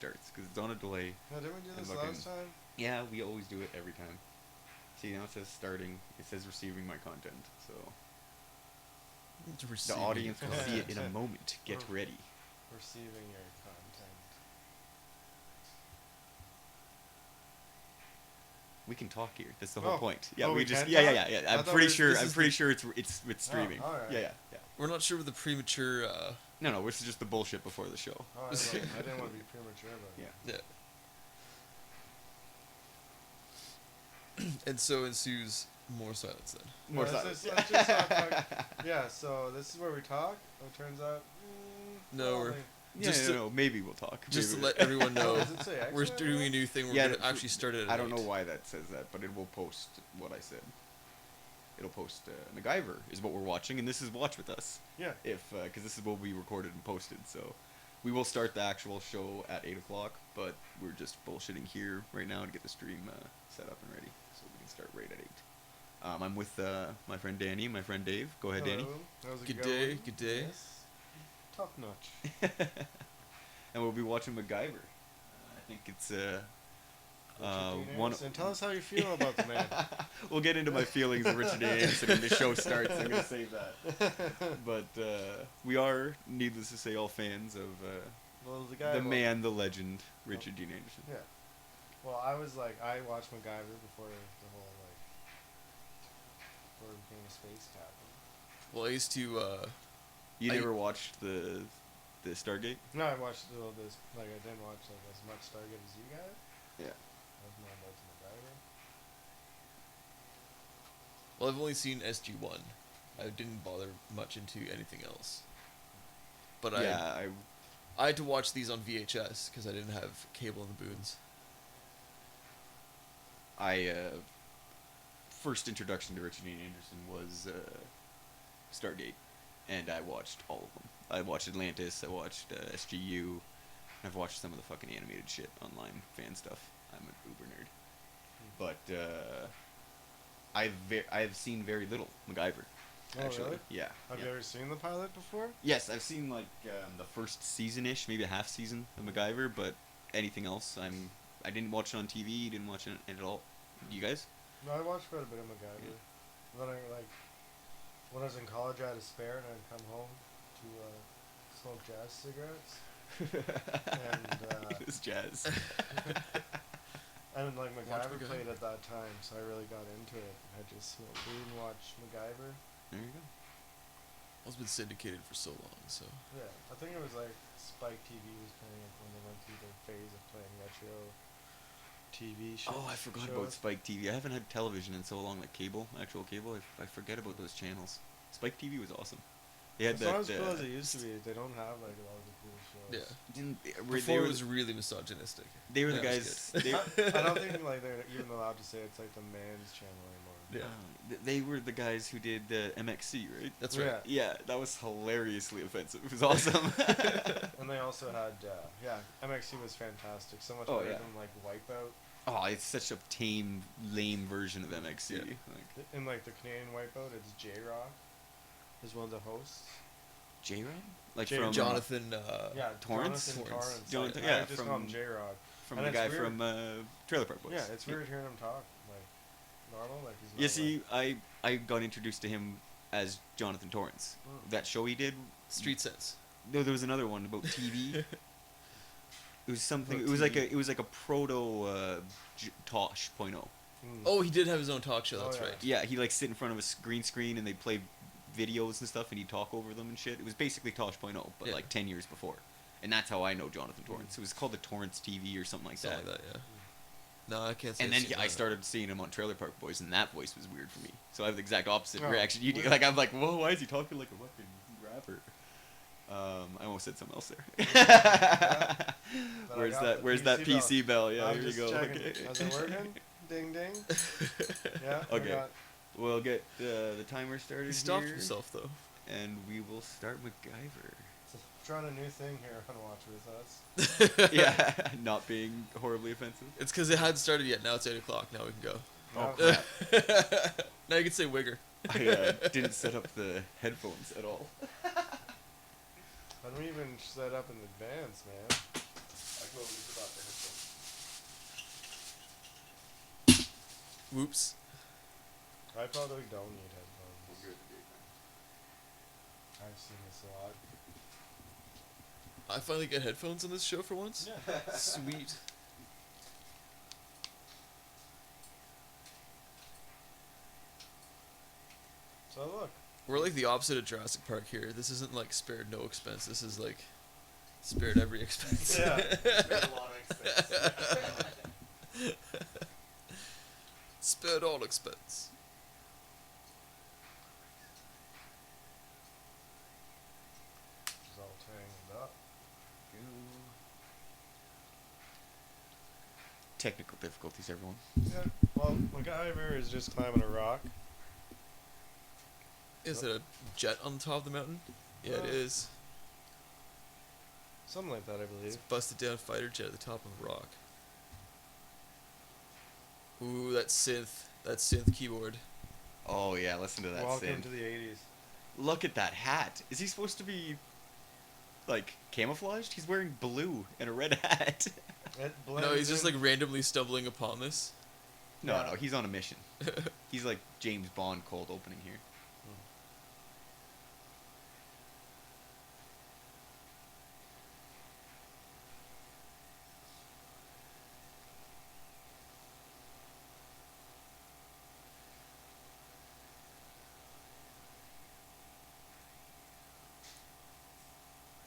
starts because it's on a delay. No, didn't we do And this fucking last time? yeah, we always do it every time. See now it says starting. It says receiving my content. So It's the receiving audience will see it in a content. moment. Get ready. Receiving your content. We can talk here. That's the whole Oh. point. Yeah, Oh, we we just can yeah, talk? yeah, yeah, yeah. I I'm thought pretty we- sure. this I'm is pretty the- sure it's with streaming. alright. Yeah, yeah, yeah. We're not sure what the premature. No, no, this is just the bullshit before the show. Oh, I didn't want to be premature, but Yeah. Yeah. And so ensues more silence then. More let's silence. let's just not talk. Yeah, so this is where we talk. It turns out. No, we're- only- Yeah, Just no, to- no, maybe we'll talk. Just to Maybe. let everyone Oh, know, does it say we're extra doing a there? new thing. We're Yeah, gonna actually start it. I don't know why that says that, but it will post what I said. It'll post MacGyver is what we're watching, and this is Watch With Us. Yeah. If because this is what we recorded and posted, so we will start the actual show at 8 o'clock. But we're just bullshitting here right now to get the stream set up and ready, so we can start right at 8. I'm with my friend Danny, my friend Dave. Go ahead, Danny. Hello. How's it Good going? day, good day. Yes. Top notch. And we'll be watching MacGyver. I think it's one. And tell us how you feel about the man. We'll get into my feelings of Richard A. Anderson when the show starts. I'm gonna save that. But we are, needless to say, all fans of Well, the guy. the man, the legend, Richard Dean Anderson. Yeah. Well, I was like, I watched MacGyver before the whole before he became a space captain. Well, I used to. You I- never watched the Stargate? No, I watched all this. Like, I didn't watch like as much Stargate as you guys. Yeah. I was more about MacGyver. Well, I've only seen SG-1. I didn't bother much into anything else. But Yeah, I had to watch these on VHS because I didn't have cable in the boons. I first introduction to Richard Dean Anderson was Stargate, and I watched all of them. I watched Atlantis, I watched SGU, and I've watched some of the fucking animated shit online, fan stuff. I'm an uber nerd. But I've seen very little MacGyver. Oh, Actually, really? yeah. Have yeah. you ever seen the pilot before? Yes, I've seen like the first season-ish, maybe a half season of MacGyver, but anything else, I didn't watch it on TV, didn't watch it at all. You guys? No, I watched quite a bit of MacGyver. Then I when I was in college, I had a spare, and I'd come home to smoke jazz cigarettes. And It was jazz. and like Watch MacGyver MacGyver. played at that time, so I really got into it. I just smoked weed and watched MacGyver. There you go. It's been syndicated for so long, so. Yeah, I think it was like Spike TV was playing it when they went through their phase of playing retro TV shows. Oh, I forgot about Spike TV. I haven't had television in so long, like cable, actual cable. I forget about those channels. Spike TV was awesome. They had It's not that. as cool as it used to be. They don't have like a lot of the cool shows. Yeah. They Before were it was really misogynistic. they were the Yeah, it guys. was They, I don't think like they're even allowed to say it's like the man's channel anymore. Yeah. they were the guys who did MXC, right? That's right. Yeah, that was hilariously offensive. It was awesome. And they also had MXC was fantastic. So much Oh, better yeah. than like Wipeout. Oh, it's such a tame, lame version of MXC. Yeah. Like In like the Canadian Wipeout, it's J Rock is one of the hosts. J-Ron? Like J- from Jonathan. Yeah, Torrance? Jonathan Torrance. Jonathan- I yeah, just call him from- J Rock. from And the it's guy weird. from Trailer Park Boys. Yeah, it's weird hearing him talk like normal, like he's. You not, see, I got introduced to him as Jonathan Torrance. Mm. That show he did. Street Sense. No, there was another one about TV. It was something. About It was TV. like a proto Tosh point oh. Mm. Oh, he did have his own talk show. Oh, That's yeah. right. Yeah, he like sit in front of a green screen and they play videos and stuff and he'd talk over them and shit. It was basically Tosh point oh, but Yeah. like 10 years before. And that's how I know Jonathan Torrance. It was called the Torrance TV or something like Something that. like that, yeah. No, I can't say. And I've then seen I that. started seeing him on Trailer Park Boys, and that voice was weird for me. So I have the exact opposite Oh, reaction you do. weird. Like I'm like, whoa, why is he talking like a fucking rapper? I almost said something else there. But I where's got that? the Where's that PC PC bell? Yeah, I'm here you just go. checking. Okay. Is it working? Ding ding. Yeah. I Okay. got- We'll get the timer started He stopped here, himself though. and we will start MacGyver. Trying a new thing here on Watch With Us. Yeah, not being horribly offensive. It's because it hadn't started yet. Now it's 8 o'clock. Now we can go. Oh, Now- crap. Now you can say Wigger. I didn't set up the headphones at all. I don't even set up in advance, man. what was about the headphones. Whoops. I probably don't need headphones. We're good to do, man. I've seen this a lot. I finally get headphones on this show for once. Yeah. Sweet. So look. We're like the opposite of Jurassic Park here. This isn't like spared no expense. This is like spared every expense. Yeah. Spared a lot of expense. Spared all expense. Just all tearing it up. Technical difficulties, everyone. Yeah. Well, MacGyver is just climbing a rock. Is it a jet on the top of the mountain? Yeah, it is. Something like that, I believe. It's a busted down fighter jet at the top of a rock. Ooh, that synth keyboard. Oh yeah, listen to that Welcome synth. to the 80s. Look at that hat. Is he supposed to be like camouflaged? He's wearing blue and a red hat. It No, blends he's just in. like randomly stumbling upon this. No, Yeah. no, he's on a mission. He's like James Bond cold opening here.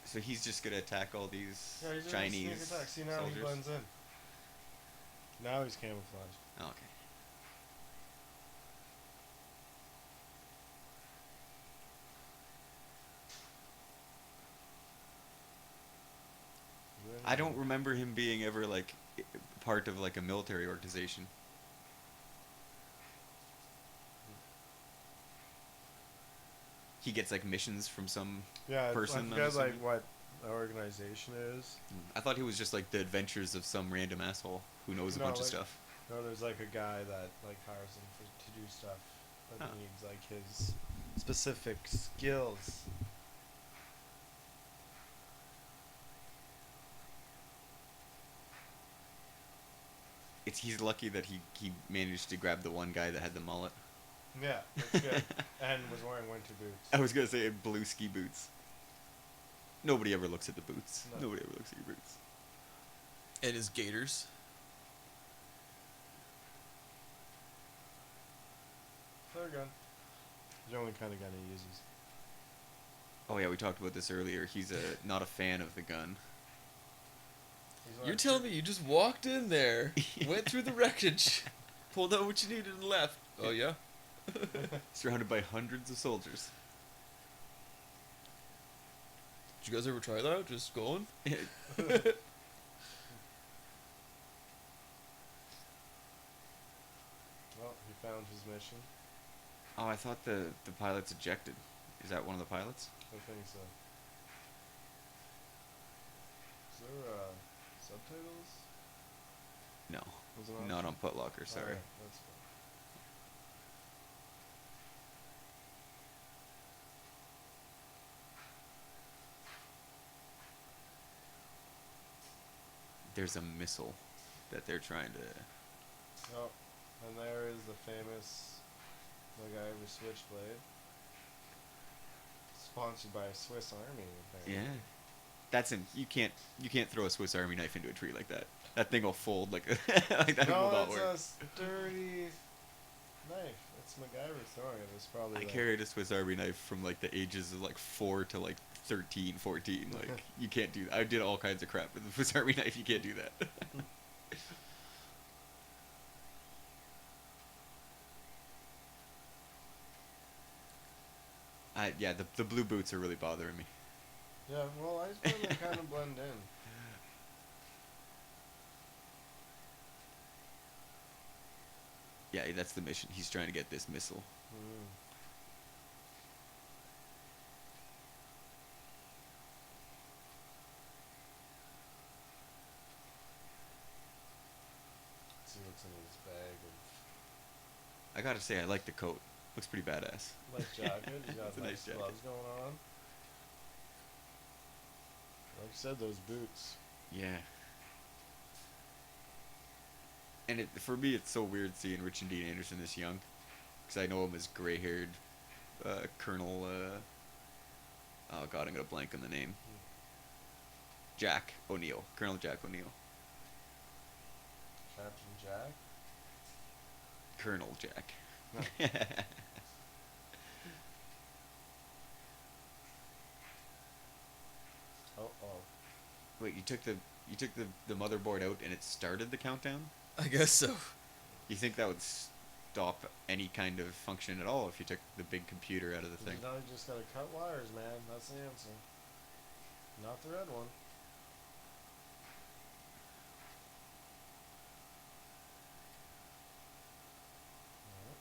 So he's just gonna attack all these Yeah, he's Chinese Sneak attack. See, now soldiers. he blends in. Now he's camouflaged. Oh, okay. I don't remember him being ever like part of like a military organization. He gets like missions from some. Yeah, person, I I'm forget like assuming? what the organization is. I thought he was just like the adventures of some random asshole who knows a No, bunch of like- stuff. No, there's like a guy that like hires him to do stuff that Huh. needs like his specific skills. He's lucky that he managed to grab the one guy that had the mullet. Yeah, that's good. And was wearing winter boots. I was gonna say blue ski boots. Nobody ever looks at the boots. No. Nobody ever looks at your boots. And his gators. Flare gun. The only kind of gun he uses. Oh yeah, we talked about this earlier. He's not a fan of the gun. He's You're wearing telling me you just walked in there, went through the wreckage, pulled out what you needed and left. Oh yeah? Surrounded by hundreds of soldiers. Did you guys ever try that? Just going? Well, he found his mission. Oh, I thought the pilot's ejected. Is that one of the pilots? I think so. Is there subtitles? No, Was it not on option? Putlocker. Sorry. Alright, that's fine. There's a missile that they're trying to. Oh, and there is the famous MacGyver switchblade. Sponsored by a Swiss Army, apparently. Yeah, that's in. You can't throw a Swiss Army knife into a tree like that. That thing will fold like like that will No, not it's work. a sturdy knife. It's MacGyver throwing it. It's probably. I like, carried a Swiss Army knife from like the ages of like 4 to like 13, 14. Like you can't do that. I did all kinds of crap with the Swiss Army knife. You can't do that. Yeah, the blue boots are really bothering me. Yeah, well, I just want them to kind of blend in. Yeah, that's the mission. He's trying to get this missile. Mm. See what's in his bag of I gotta say, I like the coat. Looks pretty badass. nice jacket. He's got It's a nice nice jacket. gloves going on. Like I said, those boots. Yeah. And for me, it's so weird seeing Richard Dean Anderson this young, because I know him as gray-haired Colonel. Oh God, I'm gonna blank on the name. Jack O'Neill, Colonel Jack O'Neill, Captain Jack. Colonel Jack. No. Oh, oh. Wait, you took the motherboard out and it started the countdown? I guess so. You think that would stop any kind of function at all if you took the big computer out of the thing? Now you just gotta cut wires, man. That's the answer. Not the red one. Alright.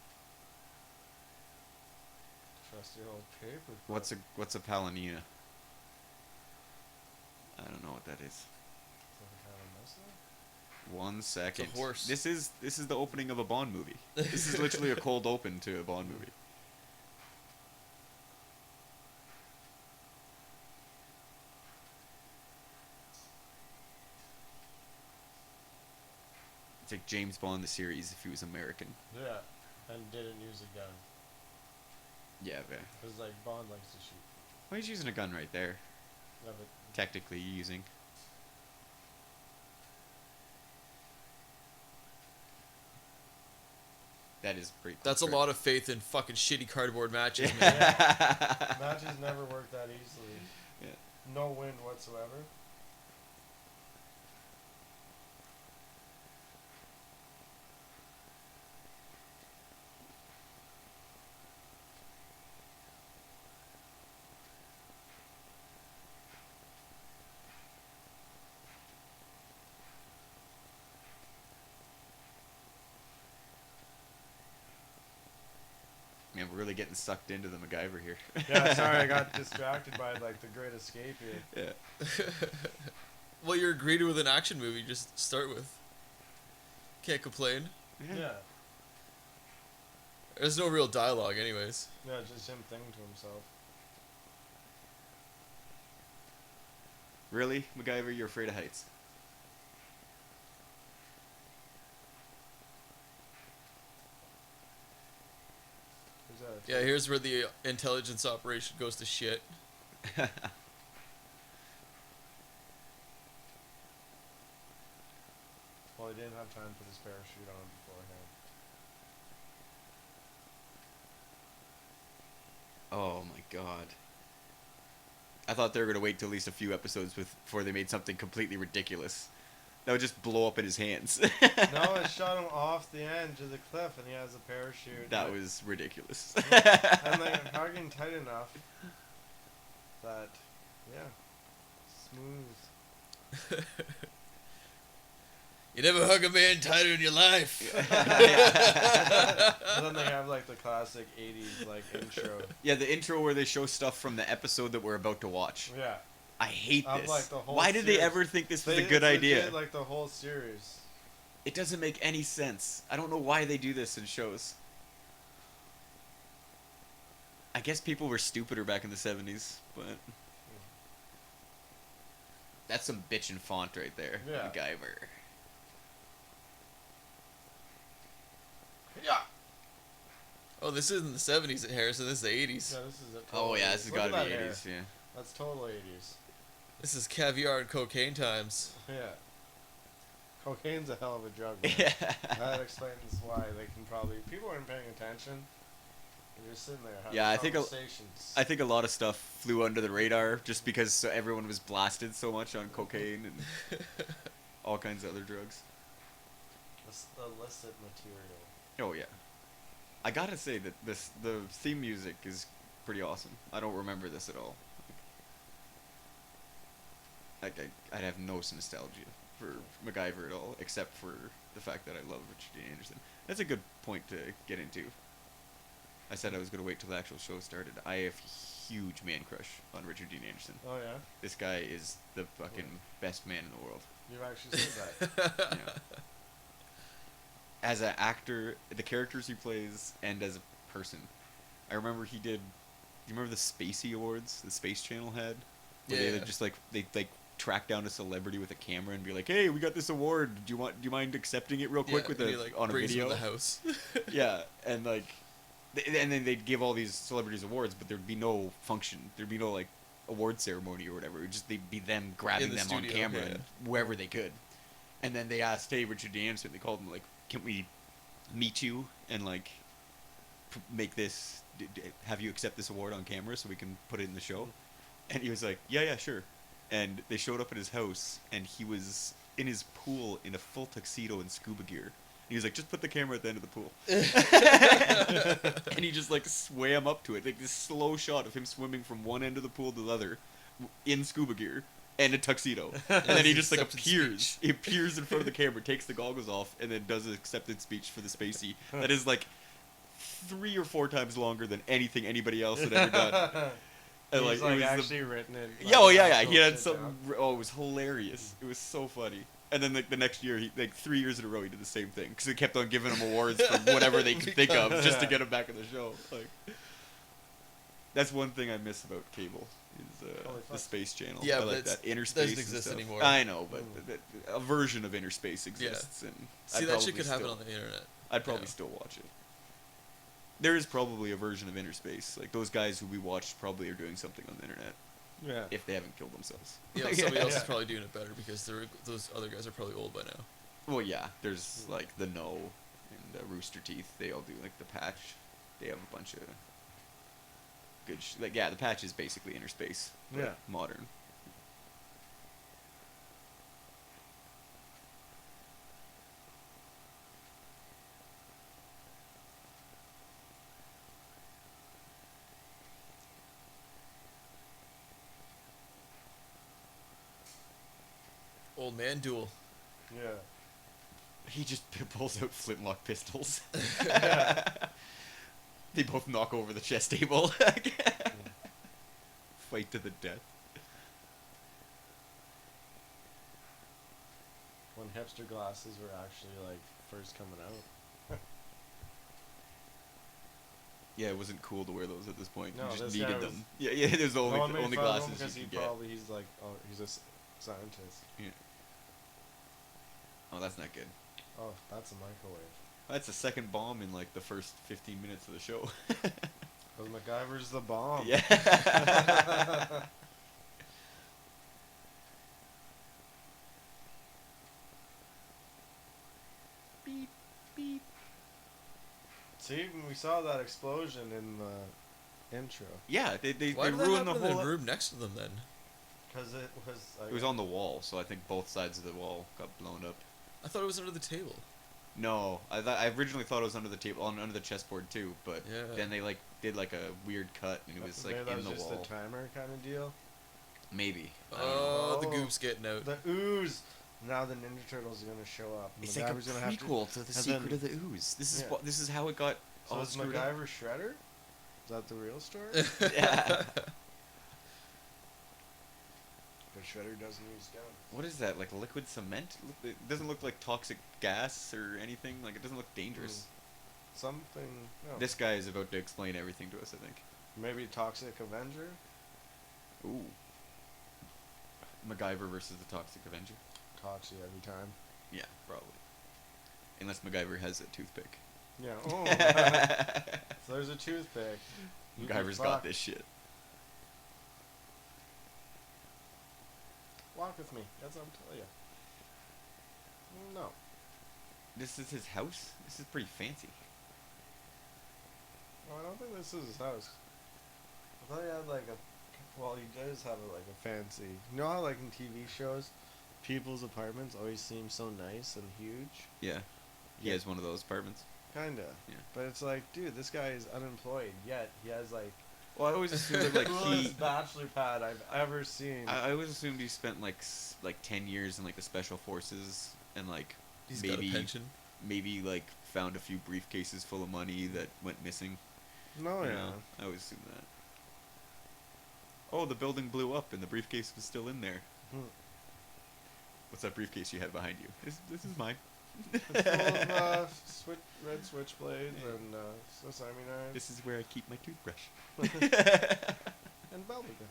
Trusty old paper. What's a palanina? I don't know what that is. Some kind of missile? 1 second. horse. This is the opening of a Bond movie. This is literally a cold open to a Bond movie. It's like James Bond the series if he was American. Yeah. And didn't use a gun. Yeah, but Because, like, Bond likes to shoot. well, he's using a gun right there. Yeah, but Technically using. That is pretty. That's a lot of faith in fucking shitty cardboard matches, man. Yeah. matches never work that easily. Yeah. No wind whatsoever. Man, we're really getting sucked into the MacGyver here. Yeah, sorry, I got distracted by, like, the Great Escape here. Yeah. Well, you're greeted with an action movie. Just start with. Can't complain. Yeah. There's no real dialogue, anyways. Yeah, just him thinking to himself. Really, MacGyver, you're afraid of heights? Who's that? Yeah, here's where the intelligence operation goes to shit. Well, he didn't have time to put his parachute on beforehand. Oh my God. I thought they were gonna wait till at least a few episodes before they made something completely ridiculous. That would just blow up in his hands. No, it shot him off the edge of the cliff, and he has a parachute. That was ridiculous. And they are getting tight enough that, yeah, smooth. You never hug a man tighter in your life. And then they have like the classic '80s like intro. Yeah, the intro where they show stuff from the episode that we're about to watch. Yeah. I hate Of, this. like, the whole Why did they series. ever think this was a It's good legit, idea? like the whole series. It doesn't make any sense. I don't know why they do this in shows. I guess people were stupider back in the 70s, but that's some bitchin' font right there. Yeah. MacGyver. Yeah. Oh, this isn't the 70s at Harrison. This is the 80s. Yeah, this is it. Oh yeah, this has Look got to at be that hair. 80s, yeah. That's total '80s. This is caviar and cocaine times. Yeah. Cocaine's a hell of a drug, man. Yeah. That explains why they can probably... People aren't paying attention. They're just sitting there having Yeah, I think conversations. I think a lot of stuff flew under the radar just because everyone was blasted so much on cocaine and all kinds of other drugs. This illicit material. Oh yeah, I gotta say that the theme music is pretty awesome. I don't remember this at all. Like I'd have no nostalgia for MacGyver at all, except for the fact that I love Richard Dean Anderson. That's a good point to get into. I said I was gonna wait till the actual show started. I have huge man crush on Richard Dean Anderson. Oh, yeah? This guy is the fucking best man in the world. You've actually said that. Yeah. As an actor, the characters he plays, and as a person. I remember he did. You remember the Spacey Awards the Space Channel had? Where Yeah. they just like they track down a celebrity with a camera and be like, "Hey, we got this award. Do you mind accepting it real quick with and a he, like, on a brings him video?" to the house. Yeah, and like, and then they'd give all these celebrities awards, but there'd be no function. There'd be no like award ceremony or whatever. It would just they'd be them grabbing the them on studio, camera yeah. and wherever they could. And then they asked, "Hey, Richard D. Anderson," they called him like, "Can we meet you and like make this? Have you accept this award on camera so we can put it in the show?" And he was like, "Yeah, yeah, sure." And they showed up at his house, and he was in his pool in a full tuxedo and scuba gear. And he was like, "Just put the camera at the end of the pool." And he just like swam up to it, like this slow shot of him swimming from one end of the pool to the other, in scuba gear and a tuxedo. And then he just like Acceptance appears. speech. He appears in front of the camera, takes the goggles off, and then does an acceptance speech for the Spacey. That is like 3 or 4 times longer than anything anybody else had ever done. And, He's it like was actually written it. yeah, oh yeah, yeah. actual He had shit something. down. Oh, it was hilarious. It was so funny. And then like the next year, he like 3 years in a row, he did the same thing because they kept on giving him awards for whatever they could think of just to Yeah. get him back in the show. Like, that's one thing I miss about cable is Holy the fuck. Space Channel. Yeah, I but like it's- that inner doesn't space. and exist stuff. anymore. I know, but Mm. a version of inner space exists, and See, I'd that shit probably could happen still- on the internet. I'd probably Yeah. still watch it. There is probably a version of inner space. Like those guys who we watched probably are doing something on the internet Yeah. if they haven't killed themselves. Yeah, but somebody else is Yeah. probably doing it better because those other guys are probably old by now. Well, yeah. There's like the No and Rooster Teeth. They all do like the Patch. They have a bunch of good. Like yeah, the Patch is basically inner space. But Yeah. modern. Old man duel. Yeah. He just pulls out flintlock pistols. Yeah. They both knock over the chess table. Fight to the death. When hipster glasses were actually like first coming out. Yeah, it wasn't cool to wear those at this point. No, you just this guy needed was- them. Yeah, yeah. There's the No one only made fun of him glasses because you he can get. probably he's like he's a scientist. Yeah. Oh, that's not good. Oh, that's a microwave. That's the second bomb in like the first 15 minutes of the show. Because MacGyver's the bomb. Yeah. Beep beep. See, we saw that explosion in the intro. Yeah, they Why did that ruined the happen in whole. the room next to them then? Because it was. It was on the wall, so I think both sides of the wall got blown up. I thought it was under the table. No, I originally thought it was under the table, under the chessboard too, but Yeah. then they like did like a weird cut and it was like Maybe that in was the just wall. a timer kind of deal. Maybe. I don't know. Oh, the Oh. goop's getting out. The ooze. Now the Ninja Turtles are gonna show up. It's like a MacGyver's gonna have to. prequel to the and Secret then- of the Ooze. This is Yeah. what this is how it got So all is screwed up. MacGyver Shredder? Is that the real story? Yeah. But Shredder doesn't use guns. What is that? Like liquid cement? It doesn't look like toxic gas or anything. Like it doesn't look dangerous. Something. No. This guy is about to explain everything to us, I think. Maybe Toxic Avenger. Ooh. MacGyver versus the Toxic Avenger. Toxic every time. Yeah, probably. Unless MacGyver has a toothpick. Yeah. Oh. So there's a toothpick. You can MacGyver's got fuck. this shit. Walk with me. That's what I'm telling you. No. This is his house? This is pretty fancy. No, I don't think this is his house. I thought he had like a. Well, he does have like a fancy. You know how like in TV shows, people's apartments always seem so nice and huge. Yeah. He Yeah. has one of those apartments. Kinda. Yeah. But it's like, dude, this guy is unemployed yet he has like Well, I always assumed that, like coolest bachelor pad I've ever seen. I always assumed he spent like 10 years in like the special forces and like He's maybe got a pension. maybe like found a few briefcases full of money that went missing. No, you yeah. know? I always assumed that. Oh, the building blew up and the briefcase was still in there. Hmm. What's that briefcase you have behind you? This is mine. It's full of red switchblades and Swiss Army knives This is where I keep my toothbrush. and bubblegum.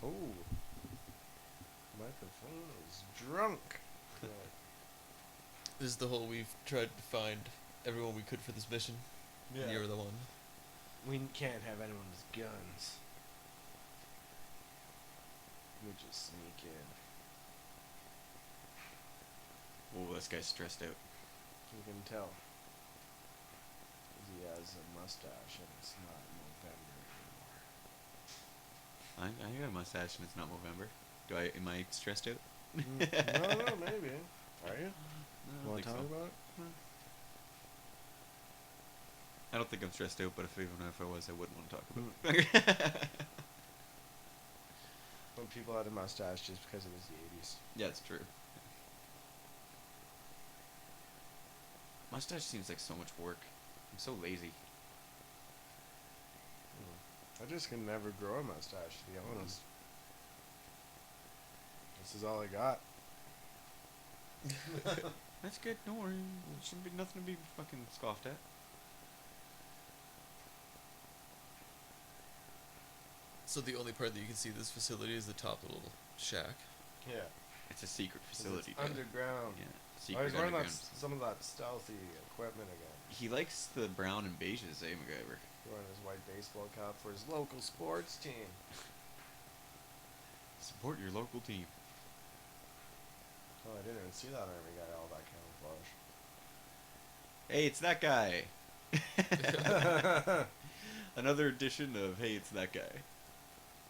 Oh, microphone is drunk. Like, This is the whole we've tried to find everyone we could for this mission. And you were the one. we can't have anyone's guns. We just sneak in. Oh, this guy's stressed out. You can tell. 'Cause he has a mustache and it's not November anymore. I got a mustache and it's not November. Am I stressed out? No, maybe. Are you? No, I don't Want think to talk so. about it? I don't think I'm stressed out, but even if I was, I wouldn't want to talk about it. When people had a mustache just because it was the 80s. Yeah, it's true. Mustache seems like so much work. I'm so lazy. I just can never grow a mustache, to be honest. This is all I got. That's good. Don't worry. It shouldn't be nothing to be fucking scoffed at. So the only part that you can see this facility is the top little shack. Yeah. It's a secret 'Cause facility. it's underground. Yeah. Oh, Secret he's wearing underground. some of that stealthy equipment again. He likes the brown and beiges, eh, MacGyver? He's wearing his white baseball cap for his local sports team. Support your local team. Oh, I didn't even see that army guy, all that camouflage. Hey, it's that guy. Another edition of Hey, It's That Guy.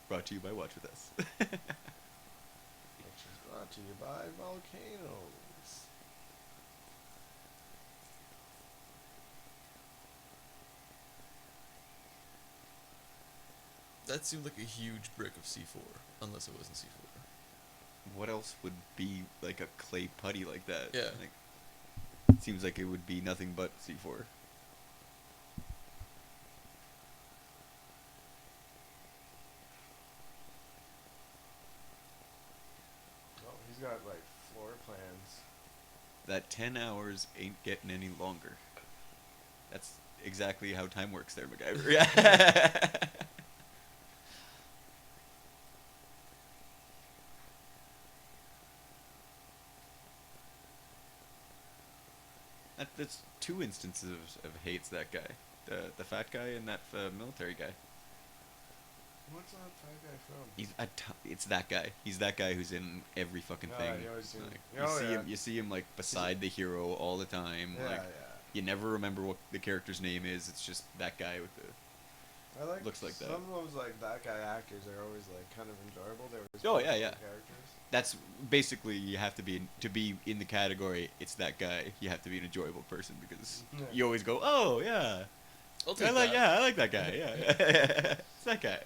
Brought to you by Watch With Us. Which is brought to you by volcanoes. That seemed like a huge brick of C4, unless it wasn't C4. What else would be like a clay putty like that? Yeah. Like, seems like it would be nothing but C4. Oh, he's got like floor plans. That 10 hours ain't getting any longer. That's exactly how time works there, MacGyver. Yeah. That's two instances of hates that guy. The fat guy and that military guy. What's that fat guy from? It's that guy. He's that guy who's in every fucking Oh, thing. you always see him. Like, Oh, yeah. you see him like beside the hero all the time. Yeah, Like yeah. you never remember what the character's name is. It's just that guy with the. I like Looks like that. Some of those like that guy actors are always like kind of enjoyable. They're always Oh, fun yeah, yeah. characters. That's basically you have to be in the category. It's that guy. You have to be an enjoyable person because Yeah. you always go, oh yeah, I'll take I like that. I like that guy. Yeah, it's that guy.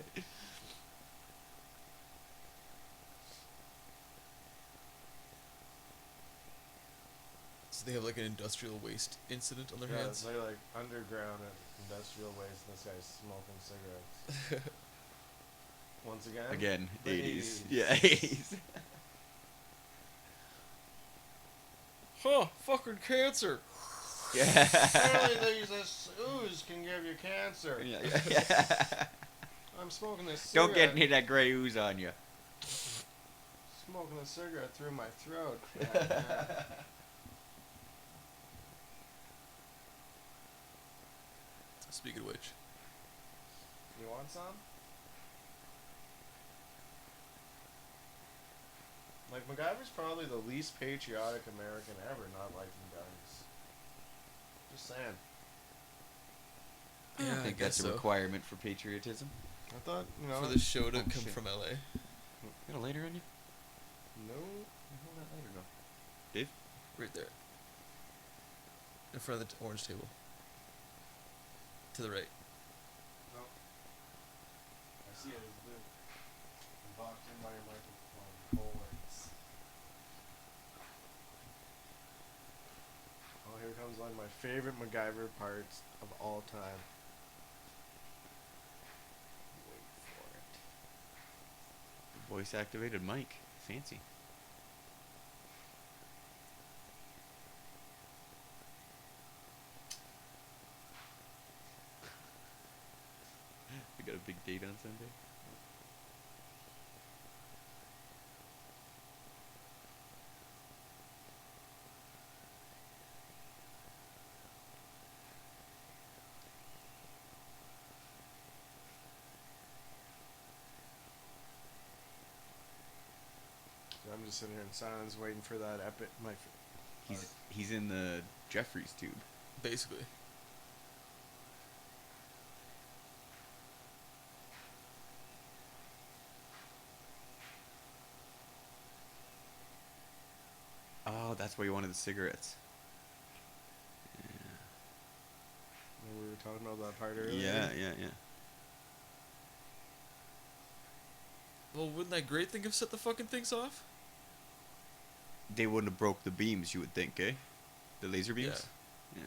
So they have like an industrial waste incident on their Yeah, hands. they're like underground at industrial waste, and this guy's smoking cigarettes. Once again. Again, The 80s. 80s. Yeah, 80s. Huh, fucking cancer. Yeah. Apparently, these ooze can give you cancer. Yeah, yeah. I'm smoking this cigarette. Don't get any of that gray ooze on you. Smoking a cigarette through my throat. Speaking of which, You want some? Like, MacGyver's probably the least patriotic American ever not liking guns. Just saying. I Yeah, don't I think guess that's a so. requirement for patriotism. I thought, for the show to Oh, come shit. from LA. Got a lighter on you? No. Hold that lighter go. Dave? Right there. In front of the orange table. To the right. No. I see it as blue. I'm boxed in by your microphone. Bullets. Oh, here comes one of my favorite MacGyver parts of all time. Wait for it. Voice activated mic. Fancy. We got a big date on Sunday. just sitting here in silence, waiting for that epic. He's in the Jeffries tube. Basically. Oh, that's why you wanted the cigarettes. We were talking about that part earlier. Yeah. Well, wouldn't that great thing have set the fucking things off? They wouldn't have broke the beams, you would think, eh? The laser beams? Yeah.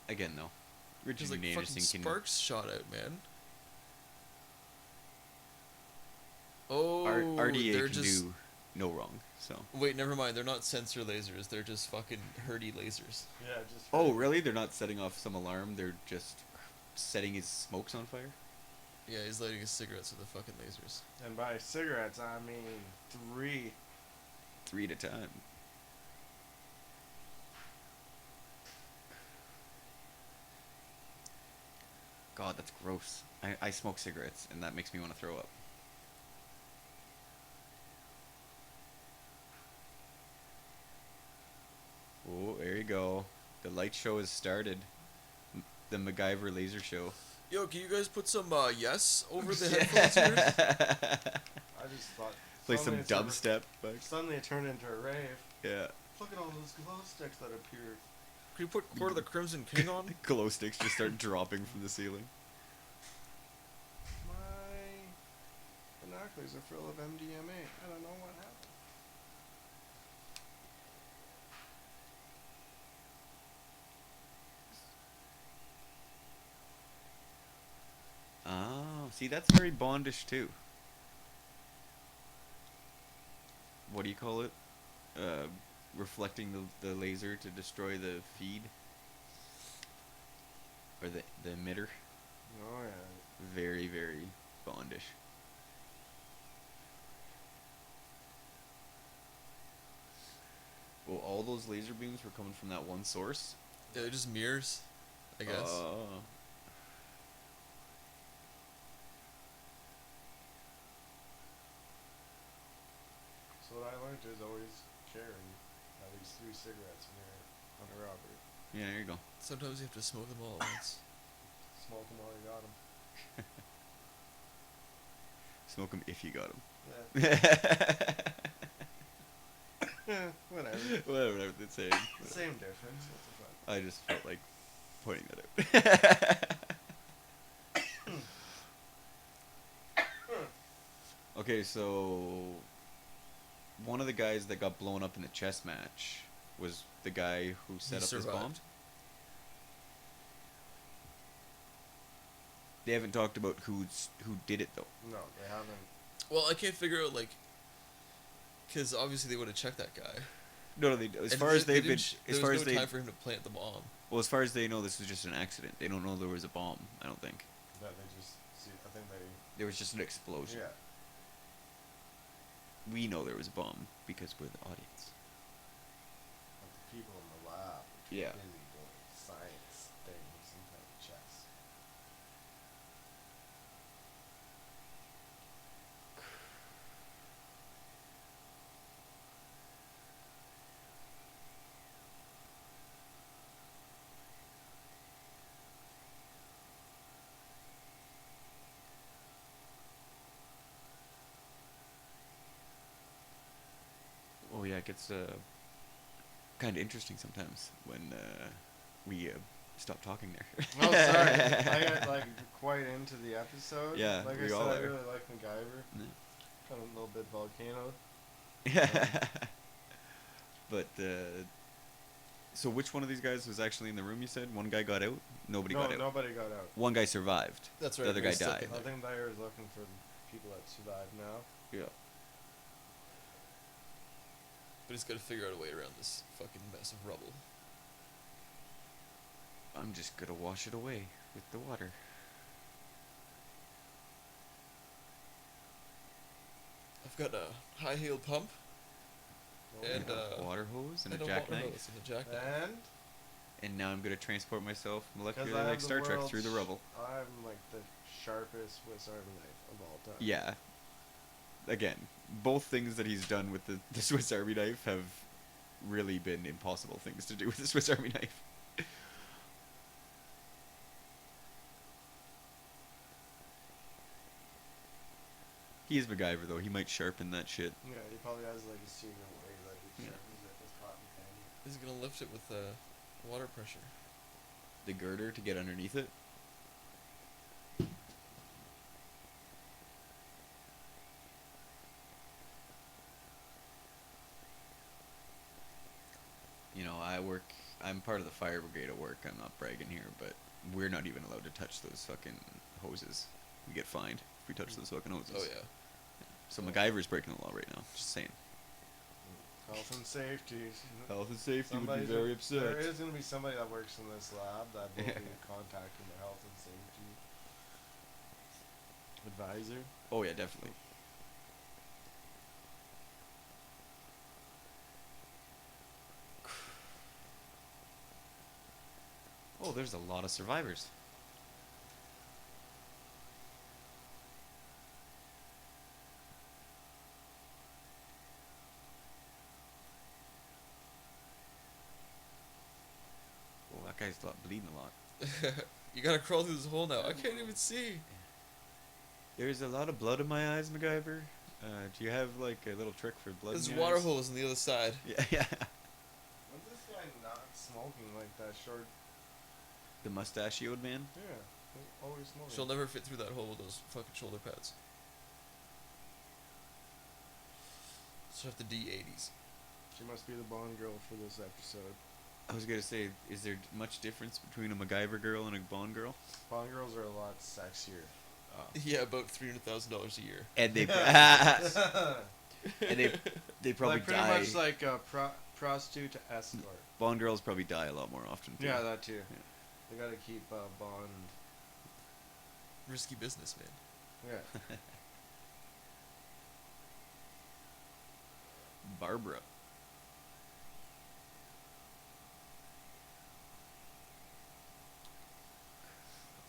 Again, though. Richard Because, like, Dean fucking Anderson can... sparks shot out, man. Oh, RDA they're can just... do no wrong, so... Wait, never mind. They're not sensor lasers. They're just fucking herdy lasers. Yeah, just. Oh, really? They're not setting off some alarm? They're just setting his smokes on fire? Yeah, he's lighting his cigarettes with the fucking lasers. And by cigarettes, I mean 3. 3 at a time. God, that's gross. I smoke cigarettes, and that makes me want to throw up. Oh, there you go. The light show has started. The MacGyver laser show. Yo, can you guys put some yes over the headphones here? I just thought. Play some dubstep. Suddenly it turned into a rave. Yeah. Look at all those glow sticks that appeared. Can you put Court of the Crimson King on? Glow sticks just start dropping from the ceiling. My binoculars are full of MDMA. I don't know what happened. Oh, see, that's very Bondish too. What do you call it? Reflecting the laser to destroy the feed? Or the emitter? Oh, yeah. Very, very Bondish. Well, all those laser beams were coming from that one source? Yeah, they're just mirrors, I guess. So what I learned is always carry at least 3 cigarettes when you're on a robbery. Yeah, there you go. Sometimes you have to smoke them all at once. Smoke them while you got them. Smoke them if you got them. Yeah. Whatever. Whatever the same. Same difference. What's the fun? I just felt like pointing that out. Okay, so one of the guys that got blown up in the chess match was the guy who set up his bomb. survived. They haven't talked about who did it though. No, they haven't. Well, I can't figure out, like... Because obviously they would have checked that guy. No, they, as And far they- as they they've didn't been, sh- as there far was as no they, time for him to plant the bomb. well, as far as they know, this was just an accident. They don't know there was a bomb. I don't think That they just see. I think they. there was just an explosion. Yeah. We know there was a bomb because we're the audience. Like the people in the lab. Yeah. Busy doing science things and playing chess. Oh yeah, it gets kind of interesting sometimes when we stop talking there. Oh, sorry. I got like quite into the episode. Yeah, Like I we said, all I are. really like MacGyver. Yeah. Kind of a little bit volcano. Yeah. But so which one of these guys was actually in the room? You said one guy got out. Nobody got out. Nobody got out. One guy survived. That's right. The other they're guy stuck died. in I there. think Dyer is looking for the people that survived now. Yeah. But he's got to figure out a way around this fucking mess of rubble. I'm just gonna wash it away with the water. I've got a high-heel pump Oh, and a water hose and a water jackknife. hose and a jackknife. And And now I'm gonna transport myself Because molecularly I have like the Star Trek world's through the rubble. I'm like the sharpest Swiss Army knife of all time. Yeah. Again, both things that he's done with the Swiss Army knife have really been impossible things to do with the Swiss Army knife. He is MacGyver though. He might sharpen that shit. Yeah, he probably has like a secret way that he Yeah. sharpens it with cotton candy. He's gonna lift it with water pressure. The girder to get underneath it. You know, I'm part of the fire brigade at work. I'm not bragging here, but we're not even allowed to touch those fucking hoses. We get fined if we touch those fucking hoses. Oh yeah. So MacGyver's breaking the law right now. Just saying. Health and safety. Health and safety would Somebody's be very There upset. is going to be somebody that works in this lab that will be contacting the health and safety advisor. Oh yeah, definitely. Oh, there's a lot of survivors. Oh, that guy's bleeding a lot. You gotta crawl through this hole now. I can't even see. There's a lot of blood in my eyes, MacGyver. Do you have like a little trick for blood? There's in your water eyes? hose on the other side. Yeah, yeah. When's this guy not smoking like that short? The mustachioed man. Yeah, he's always smoking. She'll never fit through that hole with those fucking shoulder pads. So have the D80s. She must be the Bond girl for this episode. I was gonna say, is there much difference between a MacGyver girl and a Bond girl? Bond girls are a lot sexier. Yeah, about $300,000 a year. And they and they probably like pretty die. much like a prostitute to escort. Bond girls probably die a lot more often. Too. Yeah, that too. Yeah. They gotta keep Bond. Risky business, man. Yeah. Barbara.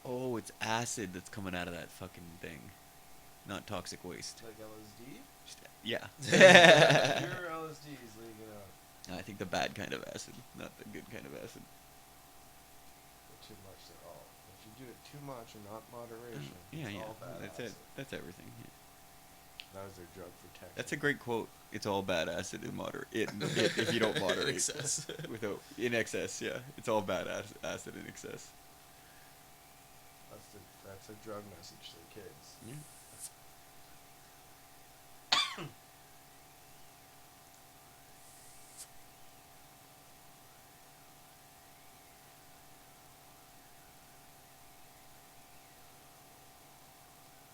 Oh, it's acid that's coming out of that fucking thing. Not toxic waste. Like LSD? Yeah. Pure LSD is leaking out. I think the bad kind of acid, not the good kind of acid. But too much at all. If you do it too much and not moderation, Yeah, it's yeah. all bad That's acid. it. That's everything. Yeah. That was their drug for Texas. That's a great quote. It's all bad acid in if you don't moderate. In excess. In excess, yeah. It's all bad acid in excess. That's a drug message to the kids. Yeah.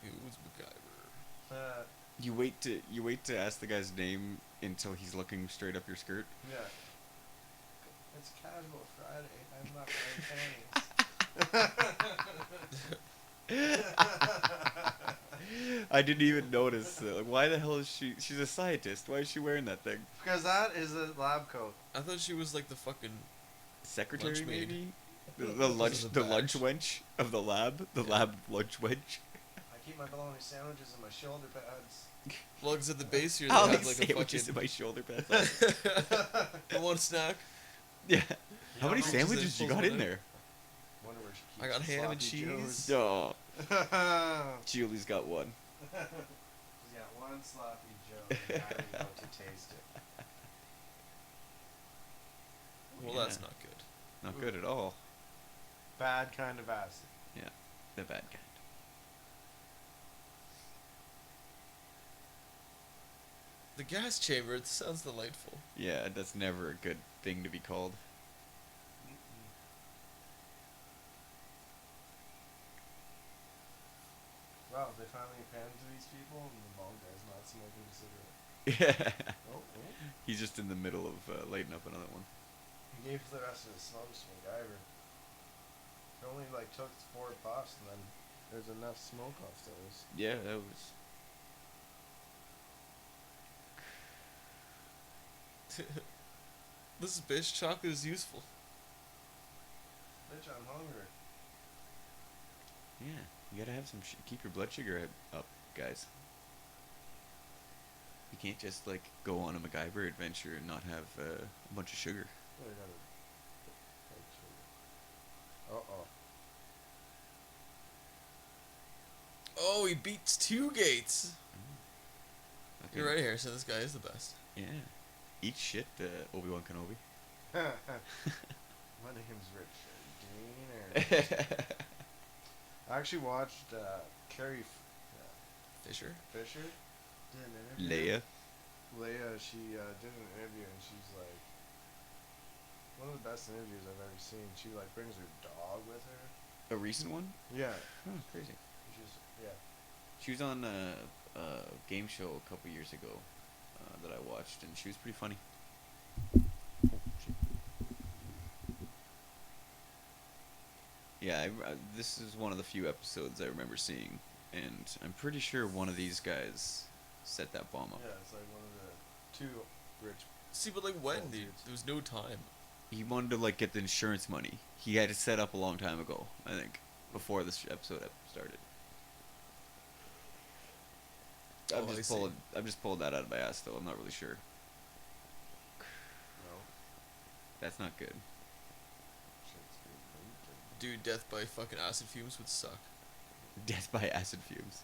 Who's MacGyver? You wait to ask the guy's name until he's looking straight up your skirt. Yeah. It's casual Friday. I'm not wearing panties. I didn't even notice. Like, why the hell is she? She's a scientist. Why is she wearing that thing? Because that is a lab coat. I thought she was like the fucking... Secretary, Lunch maid. maybe. This The is lunch, a the badge. lunch wench of the lab. The Yeah. lab lunch wench. I keep my bologna sandwiches in my shoulder pads. Well, 'cause at the base here, I'll they like have like a sandwiches fucking... in my shoulder pads. The one snack. Yeah. How know many how much sandwiches you got in there? Wonder where she keeps I got the ham and sloppy cheese. No. Joes. Julie's got one. She's got one sloppy Joe. And I'm about to taste it. Well, Yeah. that's not good. Not good at all. Bad kind of acid. Yeah. The bad kind. The gas chamber, it sounds delightful. Yeah, that's never a good thing to be called. Wow, they finally panned to these people, and the bald guy's not smoking a cigarette. Yeah. Oh. He's just in the middle of lighting up another one. He gave the rest of the smokes to MacGyver. It only like took 4 puffs, and then there's enough smoke off those. Yeah, that was. This bitch chocolate is useful. Bitch, I'm hungry. Yeah, you gotta have some. Keep your blood sugar up, guys. You can't just like go on a MacGyver adventure and not have a bunch of sugar. I gotta make sure. Uh-oh. Oh, he beats 2 gates. Okay. You're right, Harrison. This guy is the best. Yeah. Eat shit, Obi-Wan Kenobi. My name's Richard Dean. I actually watched Carrie Fisher. Fisher did an interview. Leia. Leia, she did an interview and she's like, one of the best interviews I've ever seen. She like brings her dog with her. A recent one? Yeah. Oh, crazy. She's yeah. She was on a game show a couple years ago that I watched, and she was pretty funny. Oh, shit. Yeah, this is one of the few episodes I remember seeing, and I'm pretty sure one of these guys set that bomb up. Yeah, it's like one of the 2 rich. See, but like when, Oh, dude? dude. There was no time. He wanted to like get the insurance money. He had it set up a long time ago, I think, before this episode started. Oh, I see. I'm just pulling that out of my ass, though. I'm not really sure. No. That's not good. Shit's good. Dude, death by fucking acid fumes would suck. Death by acid fumes.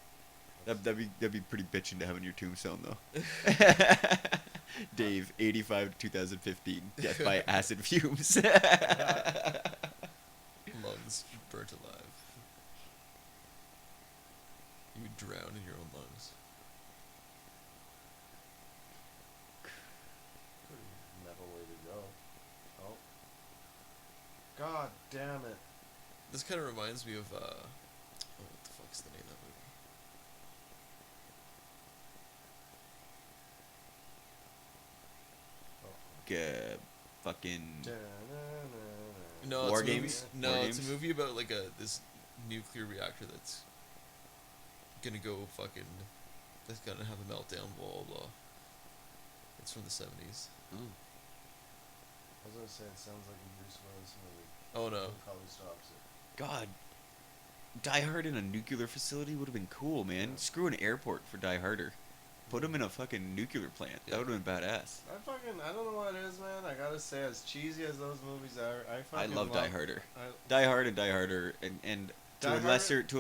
That'd be pretty bitchin' to have on your tombstone, though. Dave, 85 to 2015. Death by acid fumes. Lungs burnt alive. You would drown in your own lungs. Pretty metal way to go. Oh. God damn it. This kind of reminds me of, oh, what the fuck's the name of that movie? Fucking. No, War it's a movie. Games? No, War it's a Games? movie about like this nuclear reactor that's gonna go fucking. That's gonna have a meltdown. Blah blah blah. It's from the 70s. Oh. I was gonna say it sounds like a Bruce Willis movie. Oh no. Probably stops it. God. Die Hard in a nuclear facility would have been cool, man. Yeah. Screw an airport for Die Harder. Put him in a fucking nuclear plant. Yeah. That would have been badass. I don't know what it is, man. I gotta say, as cheesy as those movies are, I love Die Harder. I, Die Hard and Die Harder, and Die to a Harder-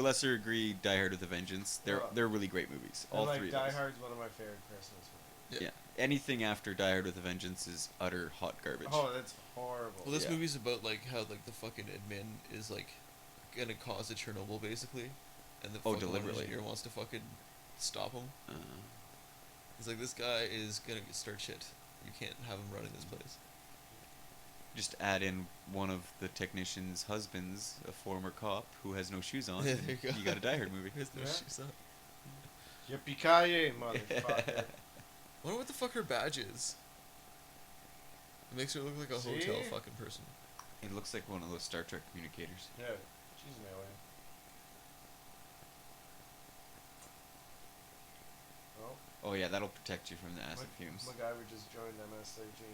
lesser degree, Die Hard with a Vengeance. They're really great movies. and All like three. Die of those. Hard's one of my favorite Christmas movies. Yeah. Yeah. Anything after Die Hard with a Vengeance is utter hot garbage. Oh, that's horrible. Well, this Yeah. movie's about like how like the fucking admin is like gonna cause a Chernobyl basically, and the fucking deliberately. engineer wants to fucking stop him. Uh, He's like, this guy is gonna start shit. You can't have him running this place. just add in one of the technician's husbands, a former cop who has no shoes on. There and you go. you got a Die Hard movie. There's no Yeah. shoes on. Yippee-ki-yay, motherfucker. Wonder what the fuck her badge is. It makes her look like a See? hotel fucking person. It looks like one of those Star Trek communicators. Yeah, she's an alien. Oh, Oh yeah, that'll protect you from the acid fumes. MacGyver just joined MS-13.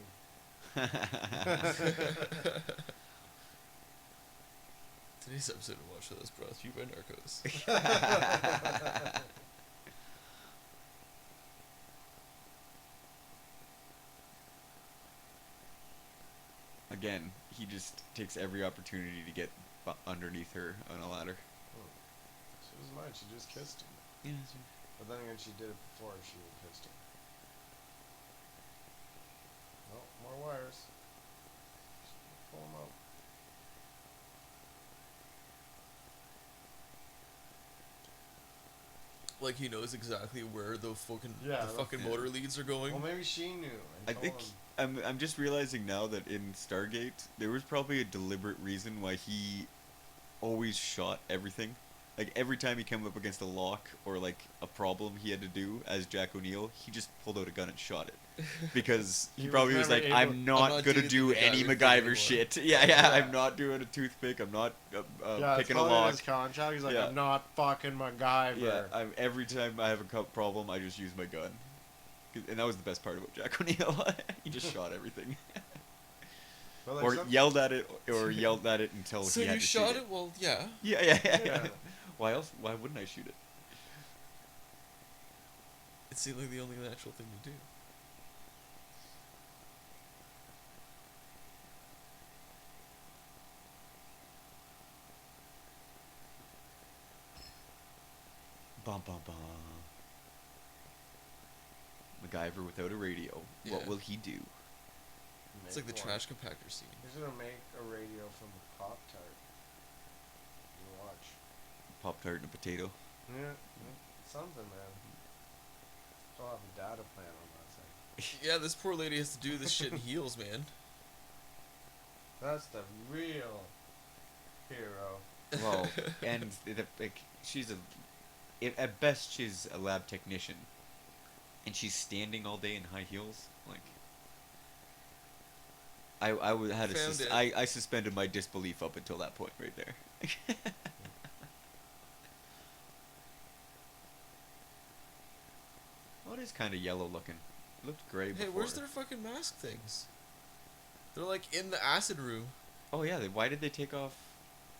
Today's episode of Watch This brought to you by Narcos. Again, he just takes every opportunity to get underneath her on a ladder. She was mine, she just kissed him. Yeah. But then again, she did it before she kissed him. Oh, more wires. Pull them out. Like he knows exactly where the fucking Yeah, the fucking yeah. motor leads are going. Well, maybe she knew. And I told think him. I'm just realizing now that in Stargate there was probably a deliberate reason why he always shot everything. Like every time he came up against a lock or like a problem he had to do as Jack O'Neill, he just pulled out a gun and shot it. Because he He was probably was never like, able- I'm not not gonna doing the do any MacGyver thing MacGyver anymore." shit. Yeah, Yeah. yeah, I'm not doing a toothpick. I'm not Yeah, picking a it's lock. his contract. He's like, Yeah. I'm not fucking MacGyver. Yeah, every time I have a problem, I just use my gun. And that was the best part about Jack O'Neill. He just shot everything. But like or some, yelled at it, or yelled at it until So he had you to shot shoot it? Well, yeah. Yeah, yeah, yeah. Yeah. Why else? Why wouldn't I shoot it? It seemed like the only natural thing to do. Bum bum bum. MacGyver without a radio. Yeah. What will he do? It's like the Make one. trash compactor scene. He's gonna make a radio from a Pop Tart. You watch. Pop Tart and a potato. Yeah, something, man. Still have a data plan on that thing. Yeah, this poor lady has to do this shit in heels, man. That's the real hero. Well, and like she's at best she's a lab technician, and she's standing all day in high heels. Like, I would had Found it. I suspended my disbelief up until that point right there. Oh, it is kind of yellow looking. It looked gray Hey, before. where's their fucking mask things? They're like in the acid room. Oh yeah, why did they take off?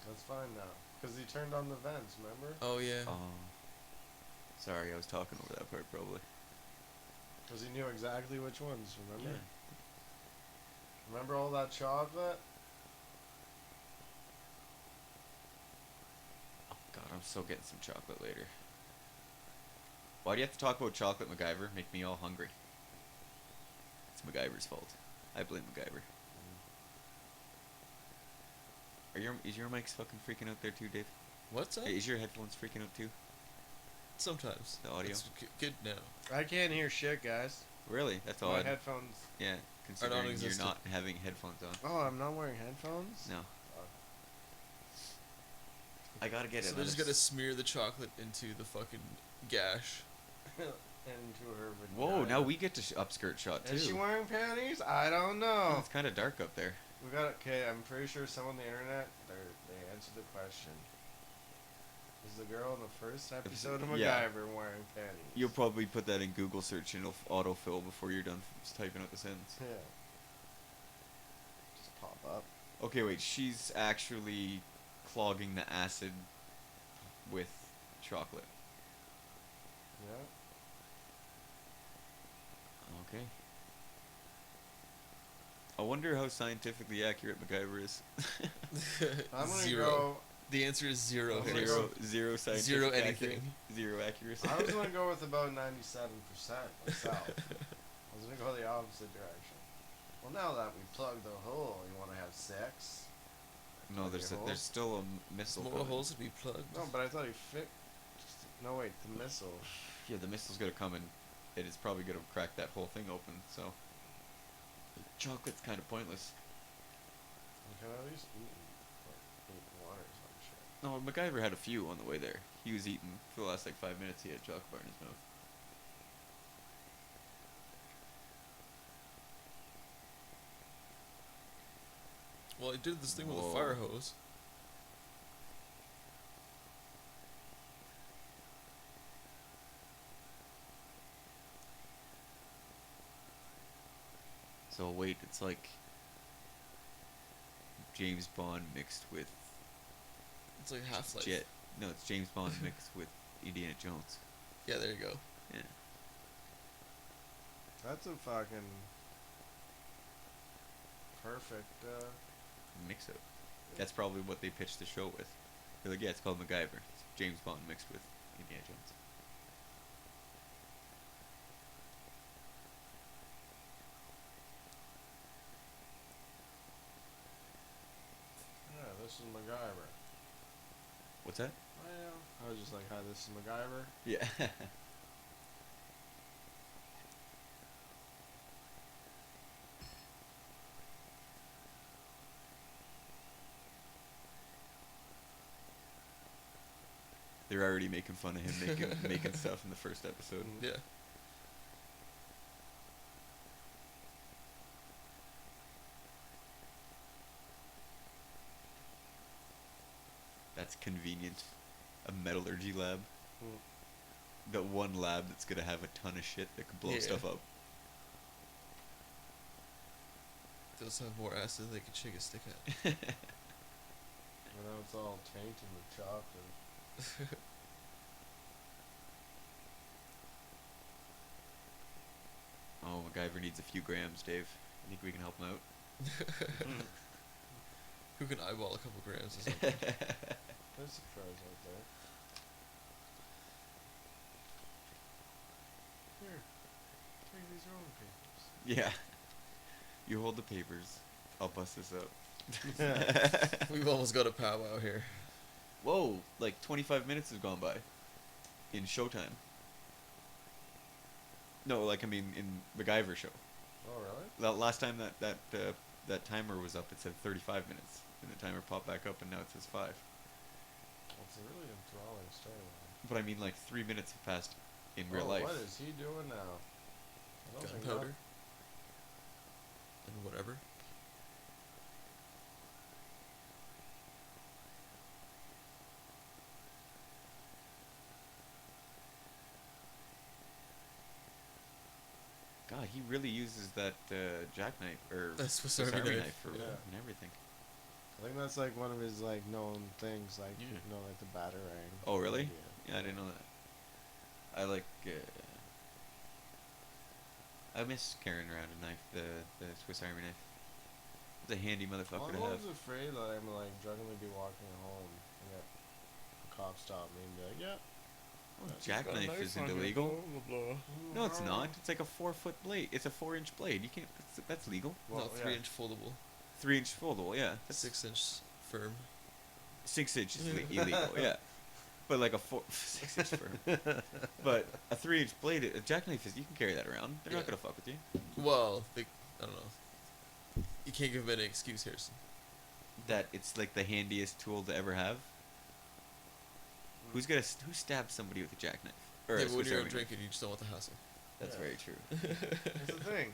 That's fine now. Because he turned on the vents, remember? Oh yeah. Oh, sorry, I was talking over that part probably. Because he knew exactly which ones, remember? Yeah. Remember all that chocolate? Oh god, I'm still getting some chocolate later. Why do you have to talk about chocolate, MacGyver? Make me all hungry. It's MacGyver's fault. I blame MacGyver. Is your mics fucking freaking out there too, Dave? What's up? Hey, is your headphones freaking out too? Sometimes. The audio? It's good now. I can't hear shit, guys. Really? That's My odd. headphones. Yeah, considering you're non-existent. not having headphones on. Oh, I'm not wearing headphones? No. I gotta get So it. they're just gonna smear the chocolate into the fucking gash. Into her vagina. Whoa, now we get to upskirt shot too. Is she wearing panties? I don't Oh, know. it's kind of dark up there. We got okay. I'm pretty sure someone on the internet they answered the question. Is the girl in the first episode of Yeah. MacGyver wearing panties? You'll probably put that in Google search and it'll autofill before you're done typing out the sentence. Yeah. Just pop up. Okay, wait. She's actually clogging the acid with chocolate. Yeah. Okay. I wonder how scientifically accurate MacGyver is. I'm gonna Zero. go. The answer is zero. I'm gonna Harry. go- Zero scientific Zero accurate- anything. Zero accuracy. I was gonna go with about 97% myself. I was gonna go the opposite direction. Well, now that we plugged the hole, you want to have sex? No, Plug there's your hole? there's still a missile. More coming. holes to be plugged. No, but I thought he fit. No, wait, the missile. Yeah, the missile's gonna come and it is probably gonna crack that whole thing open. So chocolate's kind of pointless. You can at least eat water or some shit. No, MacGyver had a few on the way there. He was eating for the last like 5 minutes. He had chocolate bar in his mouth. Well, he did this thing with Whoa. a fire hose. So wait, it's like James Bond mixed with It's like Half-Life. Jet. No, it's James Bond mixed with Indiana Jones. Yeah, there you go. Yeah. That's a fucking perfect. Mix it. That's probably what they pitched the show with. They're like, yeah, it's called MacGyver. It's James Bond mixed with Indiana Jones. Yeah, this is MacGyver. What's that? Well, I was just like, hi, this is MacGyver. Yeah. They're already making fun of him making stuff in the first episode. Yeah. That's convenient. A metallurgy lab. Mm. The one lab that's gonna have a ton of shit that can blow Yeah. stuff up. those have more acid than they can shake a stick at. And now it's all tainted and chopped and Oh, MacGyver needs a few grams, Dave. I think we can help him out. Who can eyeball a couple grams or something? there's surprise out there. Here, take these your own papers. Yeah. You hold the papers. I'll bust this up. We've almost got a powwow here. Whoa, like 25 minutes has gone by. In Showtime. No, like I mean in MacGyver show. Oh really? The last time that timer was up, it said 35 minutes, and the timer popped back up, and now it says 5. It's a really enthralling storyline. But I mean, like 3 minutes have passed in real life. What is he doing now? I don't think Gunpowder. And whatever. God, he really uses that jackknife or That Swiss Swiss Army Army knife. knife for Yeah. and everything. I think that's like one of his like known things, like Yeah. you know, like the batarang. Oh, really? Yeah. Yeah, I didn't know that. I like. I miss carrying around a knife, the Swiss Army knife. It's a handy motherfucker Well, to I'm have. always afraid that I'm like drunkenly be walking home and get a cop stop me and be like, yeah. Jackknife isn't illegal. No, it's not. It's like a 4-foot blade. It's a 4-inch blade. You can't. That's legal. Well, No, 3-inch foldable. 3-inch foldable. Yeah. That's 6-inch firm. 6 inches illegal. Yeah. But like a 6-inch firm. But a 3-inch blade, a jackknife is. You can carry that around. They're not Yeah. gonna fuck with you. Well, I don't know. You can't give them any excuse, Harrison. That it's like the handiest tool to ever have. Who stabs somebody with a jackknife? Or Yeah, a but when Swiss you're Army out knife? drinking, you just don't want the hassle. That's Yeah. very true. That's the thing.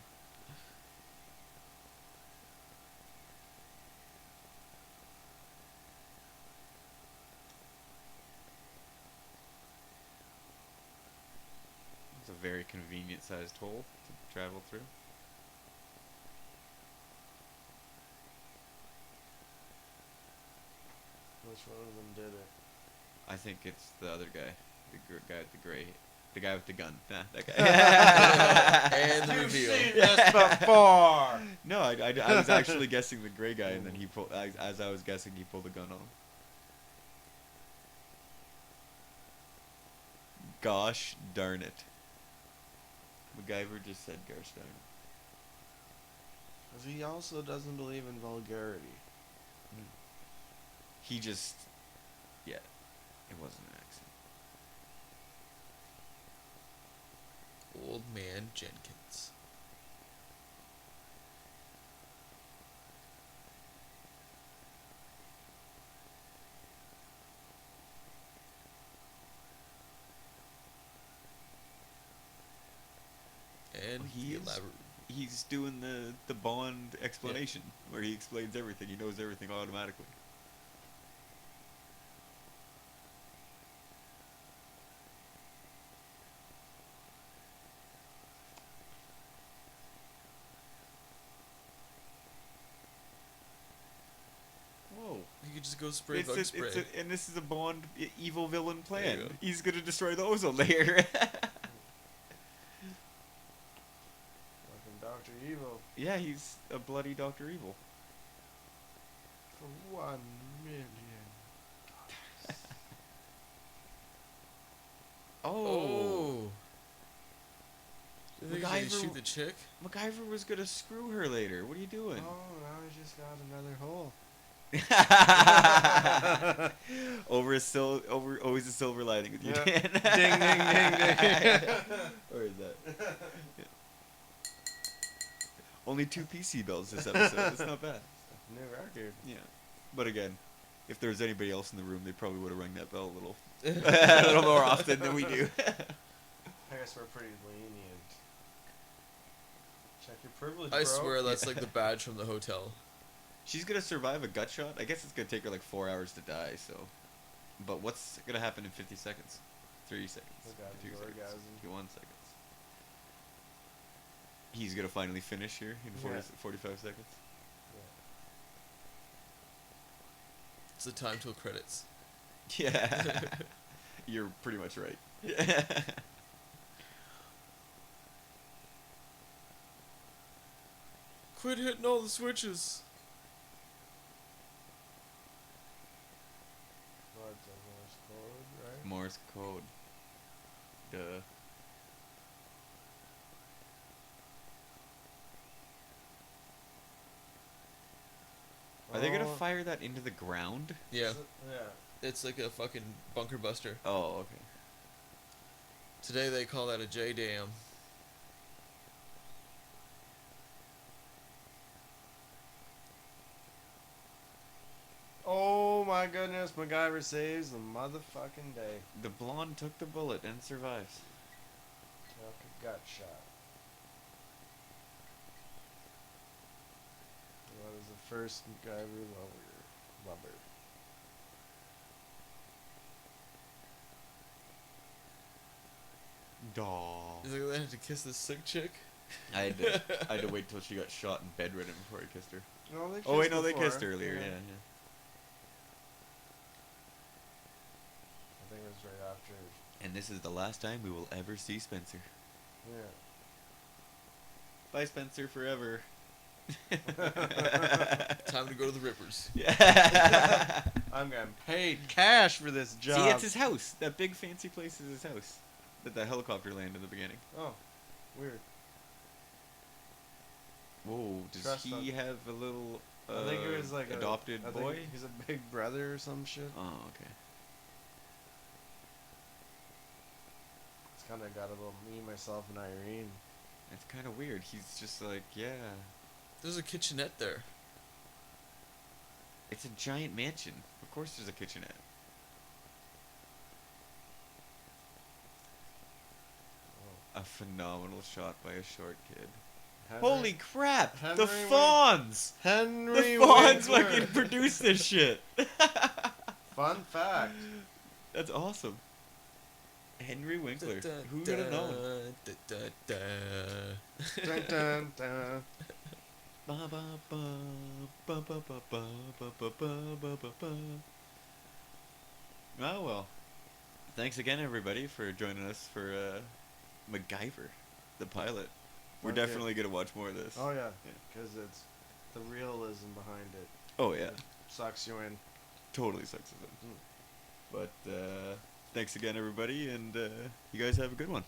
It's a very convenient sized hole to travel through. Which one of them did it? I think it's the other guy, guy with the gray, the guy with the gun. Nah, that guy. And the reveal. this before. No, I was actually guessing the gray guy, and then he pulled. As I was guessing, he pulled the gun on him. Gosh darn it! MacGyver just said gosh darn it. Because he also doesn't believe in vulgarity. He just, yeah, it wasn't an accident. Old Man Jenkins. And He the is- elaborate. He's doing the Bond explanation where he explains everything. He knows everything automatically. Whoa. You could just go spray bug spray. And this is a Bond evil villain There you plan. go. He's gonna destroy the ozone layer. Fucking Dr. Evil. Yeah, he's a bloody Dr. Evil. For 1 million. Oh. You think he's gonna MacGyver- shoot the chick? MacGyver was gonna screw her later. What are you doing? Oh, now he just got another hole. Always a silver lining with you, Yeah. Dan. Ding, ding, ding, ding. Or is that? Yeah. Only 2 PC bells this episode. That's not bad. New record. Yeah. But again, if there was anybody else in the room, they probably would have rung that bell a little, a little more often than we do. I guess we're pretty lenient. Check your privilege, I bro. swear that's like the badge from the hotel. She's gonna survive a gut shot. I guess it's gonna take her like 4 hours to die. So, but what's gonna happen in 50 seconds? 30 seconds. Orgasm, 2 seconds. orgasm. 51 seconds. He's gonna finally finish here in 40, Yeah. 45 seconds. It's the time till credits. Yeah. You're pretty much right. Quit hitting all the switches. What, the Morse code, right? Morse code. Duh. Are they gonna Oh, fire that into the ground? Yeah, Yeah. it's like a fucking bunker buster. Oh, okay. Today they call that a J dam. Oh my goodness, MacGyver saves the motherfucking day. The blonde took the bullet and survives. Took a gut shot. That is the first MacGyver lover. Daw. Is it they had to kiss this sick chick? I had to wait till she got shot and bedridden before I kissed her. No, they Oh wait, kissed no, they before. kissed earlier. Yeah, yeah. I think it was right after. And this is the last time we will ever see Spencer. Yeah. Bye, Spencer, forever. Time to go to the Rippers. Yeah. I'm getting paid cash for this job. See, it's his house. That big fancy place is his house. That the helicopter landed in the beginning. Oh, weird. Whoa, does Trust he fund. have a little I think it was like adopted I think boy? he's a big brother or some shit. Oh, okay. It's kind of got a little me, myself, and Irene. That's kind of weird. He's just like, yeah. There's a kitchenette there. It's a giant mansion. Of course there's a kitchenette. Oh. A phenomenal shot by a short kid. Henry- Holy crap! Henry The Win- Fonz! Henry The Fonz Winkler. fucking produced this shit. Fun fact. That's awesome. Henry Winkler. Da, da, Who would have known? da, da, da. Dun, dun, dun. Ba, ba, ba, ba, ba, ba, ba, ba, ba, ba, ba, ba. Oh well. Thanks again, everybody, for joining us for MacGyver, the pilot. We're Okay. definitely gonna watch more of this. Oh yeah, Yeah. because it's the realism behind it. Oh yeah, Sucks you in. totally sucks us in. But thanks again, everybody, and you guys have a good one.